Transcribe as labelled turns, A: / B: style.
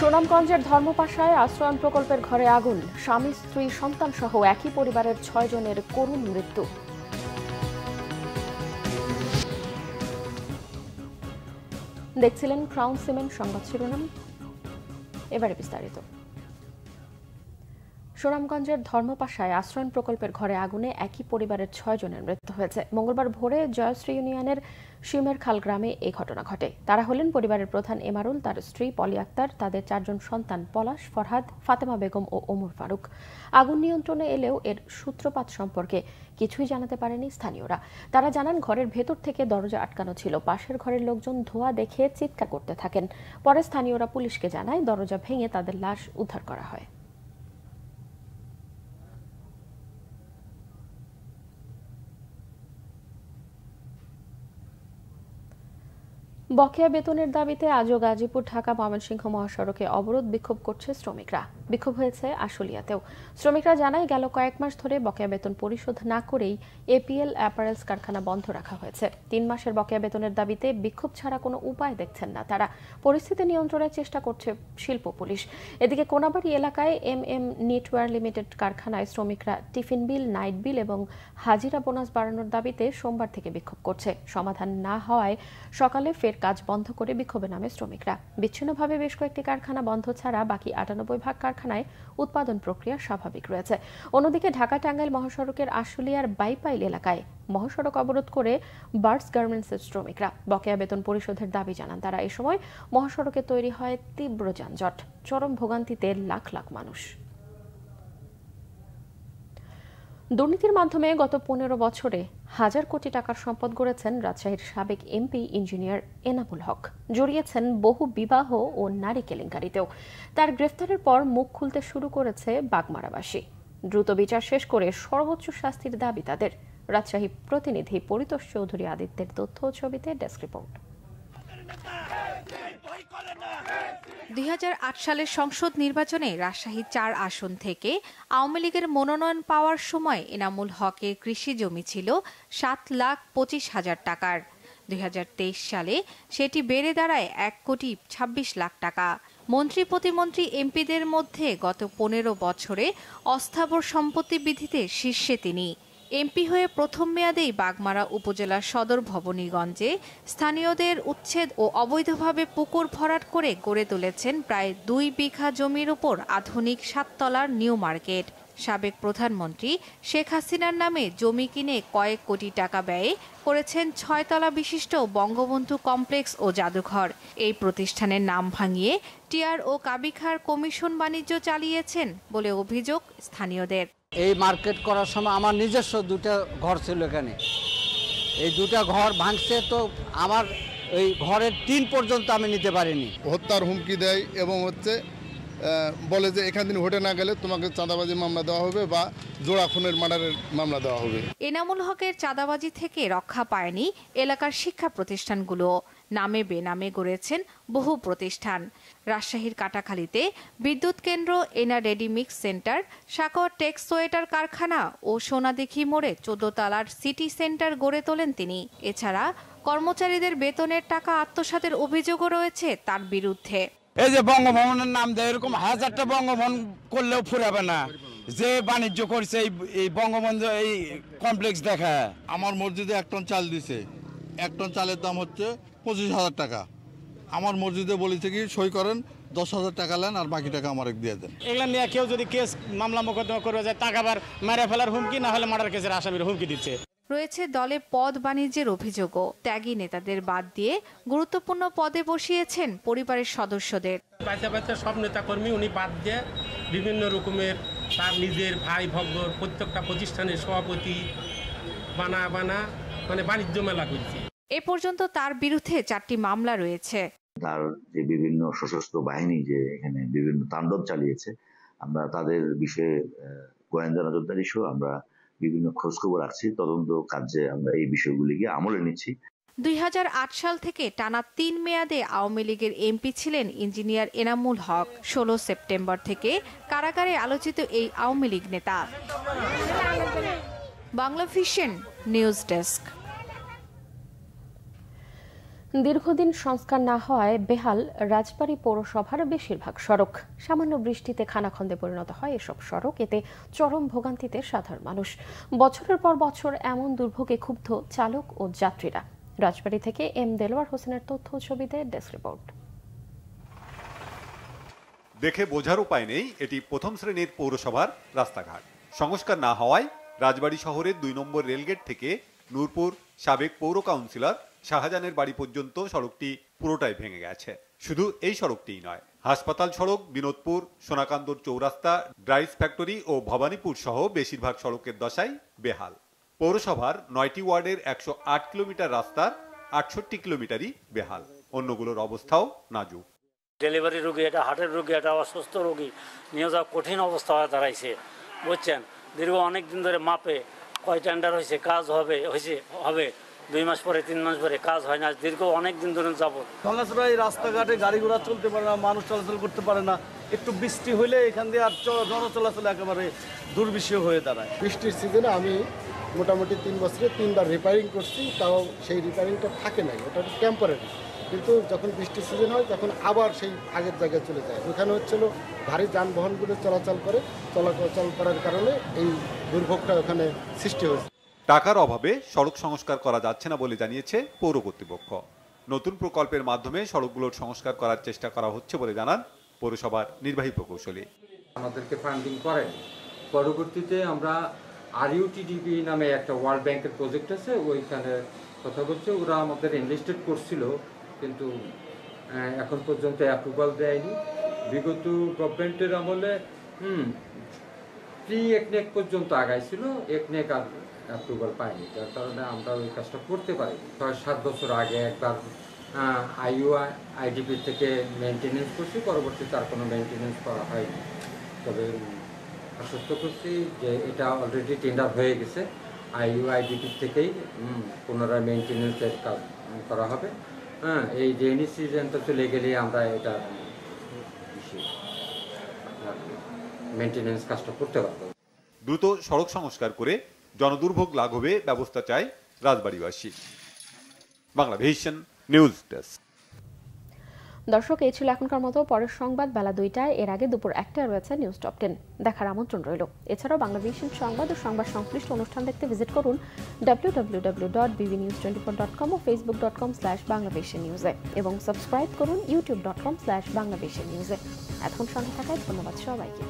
A: সুনামগঞ্জের ধর্মপাশায় আশ্রয়ণ প্রকল্পের ঘরে আগুন, স্বামী স্ত্রী সন্তান সহ একই পরিবারের ৬ জনের করুণ মৃত্যু। দেখছিলেন ক্রাউন সিমেন্ট সংবাদ শিরোনাম, এবারে বিস্তারিত। সুনামগঞ্জের ধর্মপাশায় আশ্রয়ণ প্রকল্পের ঘরে আগুনে একই পরিবারের ৬ জনের মৃত্যু হয়েছে। মঙ্গলবার ভোরে জয়শ্রী ইউনিয়নের শিমের খাল গ্রামে এই ঘটনা ঘটে। তারা হলেন পরিবারের প্রধান এমারুল, তার স্ত্রী পলি আক্তার, তাদের ৪ জন সন্তান পলাশ, ফরহাদ, ফাতেমা বেগম ও ওমর ফারুক। আগুন নিয়ন্ত্রণে এলেও এর সূত্রপাত সম্পর্কে কিছুই জানাতে পারেনি স্থানীয়রা। তারা জানান ঘরের ভেতর থেকে দরজা আটকানো ছিল। পাশের ঘরের লোকজন ধোঁয়া দেখে চিৎকার করতে থাকেন। পরে স্থানীয়রা পুলিশকে জানায়, দরজা ভেঙে তাদের লাশ উদ্ধার করা হয়। বকেয়া বেতনের দাবিতে আজও গাজীপুর ঢাকা ময়মনসিংহ মহাসড়কে অবরোধ বিক্ষোভ করছে শ্রমিকরা। বিক্ষোভ হয়েছে আশুলিয়াতেও। শ্রমিকরা জানায়, গেল কয়েক মাস ধরে বকেয়া বেতন পরিশোধ না করেই এপিএল অ্যাপারেলস কারখানা বন্ধ রাখা হয়েছে। ৩ মাসের বকেয়া বেতনের দাবিতে বিক্ষোভ ছাড়া কোনো উপায় দেখছেন না তারা। পরিস্থিতি নিয়ন্ত্রণের চেষ্টা করছে শিল্প পুলিশ। এদিকে কোনাবাড়ী এলাকায় এমএম নেটওয়ার লিমিটেড কারখানায় শ্রমিকরা টিফিন বিল, নাইট বিল এবং হাজিরা বোনাস বাড়ানোর দাবিতে সোমবার থেকে বিক্ষোভ করছে। সমাধান না হওয়ায় সকালে ফের কাজ বন্ধ করে বিক্ষোভে নামে শ্রমিকরা। বিচ্ছিন্নভাবে বেশ কয়েকটি কারখানা বন্ধ ছাড়া বাকি ৯৮ ভাগ কারখানায় উৎপাদন প্রক্রিয়া স্বাভাবিক রয়েছে। অন্যদিকে ঢাকা টাঙ্গাইল মহাসড়কের আশুলিয়ার বাইপাইল এলাকায় মহাসড়ক অবরোধ করে বার্ডস গার্মেন্টসের শ্রমিকরা বকেয়া বেতন পরিশোধের দাবি জানান তারা। এ সময় মহাসড়কে তৈরি হয় তীব্র যানজট, চরম ভোগান্তিতে লাখ লাখ মানুষ। দুর্নীতির মাধ্যমে গত ১৫ বছরে হাজার কোটি টাকার সম্পদ গড়েছেন রাজশাহীর সাবেক এমপি ইঞ্জিনিয়ার এনামুল হক। জড়িয়েছেন বহু বিবাহ ও নারী কেলেঙ্কারিতেও। তার গ্রেফতারের পর মুখ খুলতে শুরু করেছে বাগমারাবাসী। দ্রুত বিচার শেষ করে সর্বোচ্চ শাস্তির দাবি তাদের। রাজশাহী প্রতিনিধি পরিতোষ চৌধুরী আদিত্যের তথ্য ও ছবিতে ডেস্ক রিপোর্ট।
B: ২০০৮ সালের সংসদ নির্বাচনে রাজশাহী ৪ আসন থেকে আওয়ামী লীগের মনোনয়ন পাওয়ার সময় এনামুল হকের কৃষি জমি ছিল ৭,২৫,০০০ টাকার। ২০২৩ সালে সেটি বেড়ে দাঁড়ায় ১,২৬,০০,০০০ টাকা। মন্ত্রী প্রতিমন্ত্রী এমপিদের মধ্যে গত ১৫ বছরে অস্থাবর সম্পত্তি বৃদ্ধিতে শীর্ষে তিনি। এমপি হয়ে প্রথম মেয়াদেই বাগমারা উপজেলার সদর ভবানীগঞ্জে স্থানীয়দের উচ্ছেদ ও অবৈধভাবে পুকুর ভরাট করে গড়ে তুলেছেন প্রায় ২ বিঘা জমির উপর আধুনিক ৭ তলার নিউ মার্কেট। সাবেক প্রধানমন্ত্রী শেখ হাসিনার নামে জমি কিনে কয়েক কোটি টাকা ব্যয়ে করেছেন ৬ তলা বিশিষ্ট বঙ্গবন্ধু কমপ্লেক্স ও জাদুঘর। এই প্রতিষ্ঠানের নাম ভাঙিয়ে টিআর ও কাবিখার কমিশন বাণিজ্য চালিয়েছেন বলে অভিযোগ স্থানীয়দের।
C: এই মার্কেট করার সময় আমার নিজস্ব 2টা ঘর ছিল এখানে। এই 2টা ঘর ভাঙছে, তো আমার এই ঘরের টিন পর্যন্ত আমি নিতে পারিনি।
D: হত্যার হুমকি দেয় এবং বলে যে এখান থেকে হটে না গেলে তোমাকে চাঁদাবাজি মামলা দেওয়া হবে বা জোড়া খুনের মার্ডারের মামলা দেওয়া হবে।
B: এনামুল হকের চাঁদাবাজি থেকে রক্ষা পায়নি এলাকার শিক্ষা প্রতিষ্ঠানগুলো। নামে বেনামে গড়েছেন বহু প্রতিষ্ঠান। রাজশাহীর কাটাখালীতে বিদ্যুৎ কেন্দ্র, এনা ready mix centre, সাকোয়া text sweater কারখানা ও সোনাদিঘি মোড়ে 14 তলার সিটি সেন্টার গড়ে তোলেন তিনি। এছাড়া কর্মচারীদের বেতনের টাকা আত্মসাতের অভিযোগও রয়েছে তার বিরুদ্ধে।
E: এই যে বঙ্গভবনের নাম দেয়, এরকম হাজারটা বঙ্গভবন করলেও ফুরাবে না। যে বাণিজ্য করছে এই বঙ্গবন্ধু এই কমপ্লেক্স দেখা।
D: আমার মসজিদে 1 টন চাল দিছে, 1 টন চালের দাম হচ্ছে 25,000 টাকা। আমার মসজিদে বলেছে কি সই করেন, 10,000 টাকা নেন আর বাকি টাকা আমার দিয়ে দেন।
F: এগুলা নিয়ে কেউ যদি কেস মামলা মোকদ্দমা করবে যায়, টাকা আবার মেরে ফেলার হুমকি, না হলে মার্ডার কেসের আসামির হুমকি দিচ্ছে।
B: রয়েছে দলে পদ বাণিজ্যের অভিযোগও। ত্যাগী নেতাদের বাদ দিয়ে গুরুত্বপূর্ণ পদে বসিয়েছেন পরিবারের সদস্যদের।
F: বাচ্চা সব নেতাকর্মী উনি বাদ দিয়ে বিভিন্ন রকমের তার নিজের ভাই ভগ্গর প্রত্যেকটা প্রতিষ্ঠানের সভাপতি বানা মানে বাণিজ্য মেলা করছে।
B: এ পর্যন্ত তার বিরুদ্ধে 4টি মামলা রয়েছে।
G: তার যে বিভিন্ন সশস্ত্র বাহিনী যে এখানে বিভিন্ন তাণ্ডব চালিয়েছে, আমরা তাদের বিষয়ে গোয়েন্দা নজরদারি সহ আমরা বিভিন্ন খোঁজখবর রাখছি। তদন্ত কাজে আমরা এই বিষয়গুলিকে আমলে নিচ্ছি।
B: ২০০৮ সাল থেকে টানা ৩ মেয়াদে আওয়ামী লীগের এমপি ছিলেন ইঞ্জিনিয়ার এনামুল হক। ১৬ সেপ্টেম্বর থেকে কারাগারে আলোচিত এই আওয়ামী লীগ নেতা। Bangla vision news desk.
A: দীর্ঘদিন সংস্কার না হওয়ায় বেহাল রাজবাড়ী পৌরসভার বেশিরভাগ সড়ক। সামান্য বৃষ্টিতে খানাখন্দে পরিণত হয় এসব সড়ক। এতে চরম ভোগান্তিতে সাধারণ মানুষ। বছরের পর বছর এমন দুর্ভোগে ক্ষুব্ধ চালক ও যাত্রীরা। রাজবাড়ী থেকে এম দেলোয়ার হোসেনের তথ্য ছবিতে ডেস্ক রিপোর্ট।
H: দেখে বোঝার উপায় নেই এটি প্রথম শ্রেণীর পৌরসভার রাস্তাঘাট। সংস্কার না হওয়ায় রাজবাড়ী শহরের 2 নম্বর রেলগেট থেকে নূরপুর সাবেক পৌর কাউন্সিলর শাহজাহানের বাড়ি পর্যন্ত সড়কটি পুরোটাই ভেঙে গেছে। শুধু এই সড়কটিই নয়, হাসপাতাল সড়ক, বিনোদপুর, সোনাকান্দর চৌরাস্তা, ড্রাইস ফ্যাক্টরি ও ভবানীপুর সহ বেশিরভাগ সড়কের দশাই বেহাল। পৌরসভার 9টি ওয়ার্ডের 108 কিলোমিটার রাস্তার 68 কিলোমিটারই বেহাল। অন্যগুলোর অবস্থাও নাজুক।
I: ডেলিভারি রোগী, এটা হার্টের রোগী, এটা অসুস্থ রোগী নিয়ে যাওয়া কঠিন অবস্থা হয়ে দাঁড়াইছে, বুঝছেন। দীর্ঘ অনেক দিন ধরে মাপে কয় টেন্ডার হয়েছে, কাজ হবে 2 মাস পরে 3 মাস পরে কাজ হয় না, দীর্ঘ অনেক দিন ধরে যাবো।
J: ভাঙাচোরা রাস্তাঘাটে গাড়ি ঘোড়া চলতে পারে না, মানুষ চলাচল করতে পারে না। একটু বৃষ্টি হলে এখান দিয়ে আর জনচলাচল একেবারে দুর্বিষহ হয়ে দাঁড়ায়।
K: বৃষ্টির সিজনে আমি মোটামুটি 3 বছরে 3বার রিপেয়ারিং করছি, তাও সেই রিপেয়ারিংটা থাকে নাই, ওটা টেম্পোরারি। কিন্তু যখন বৃষ্টির সিজন হয় তখন আবার সেই আগের জায়গায় চলে যায়। ওখানে হচ্ছিল ভারী যানবাহনগুলো চলাচল করার কারণে এই দুর্ভোগটা ওখানে সৃষ্টি হয়েছে।
H: টাকার অভাবে সড়ক সংস্কার করা যাচ্ছে না বলে জানিয়েছে পৌর কর্তৃপক্ষ। নতুন প্রকল্পের মাধ্যমে সড়কগুলোর সংস্কার করার চেষ্টা করা হচ্ছে বলে জানান পৌরসভার নির্বাহী প্রকৌশলী।
L: আমাদেরকে ফান্ডিং করেন, পরবর্তীতে আমরা RUTDP নামে একটা ওয়ার্ল্ড ব্যাংকের প্রজেক্ট আছে, ওইখানে কথা বলছে। ওরা আমাদের ইনভেস্টেড করছিল, কিন্তু এখন পর্যন্ত অ্যাপ্রুভাল দেয়নি। বিগত গভর্নমেন্টের আমলে একনেক পর্যন্ত আগাইছিল, একনেক আর অ্যাপ্রুভাল পাইনি, যার কারণে আমরা ওই কাজটা করতে পারি। 6-7 বছর আগে একবার IUIDP থেকে মেনটেনেন্স করছি, পরবর্তীতে আর কোনো মেনটেনেন্স করা হয়নি। তবে আশ্বস্ত করছি যে এটা অলরেডি টেন্ডার হয়ে গেছে, IUIDP থেকেই পুনরায় মেনটেনেন্সের কাজ করা হবে। এই রেইনি সিজনটা চলে গেলে আমরা এটা মেনটেনেন্স কাজটা করতে পারবো।
H: দ্রুত সড়ক সংস্কার করে জনদুর্ভোগ লাঘবে ব্যবস্থা চায় রাজবাড়ীবাসী। Banglavision news desk.
A: দর্শক, এই ছিল এখনকার মতো। পরের সংবাদ বেলা 2টায়, এর আগে দুপুর 1টায় রয়েছে নিউজ টপ 10 দেখার আমন্ত্রণ রইল। এছাড়াও বাংলাভিশন সংবাদ ও সংবাদ সংশ্লিষ্ট অনুষ্ঠান দেখতে ভিজিট করুন www.bbnews24.com ও facebook.com/banglavishnnews এবং সাবস্ক্রাইব করুন youtube.com/banglavishnnews। এখন সঙ্গে থাকায় ধন্যবাদ সবাইকে।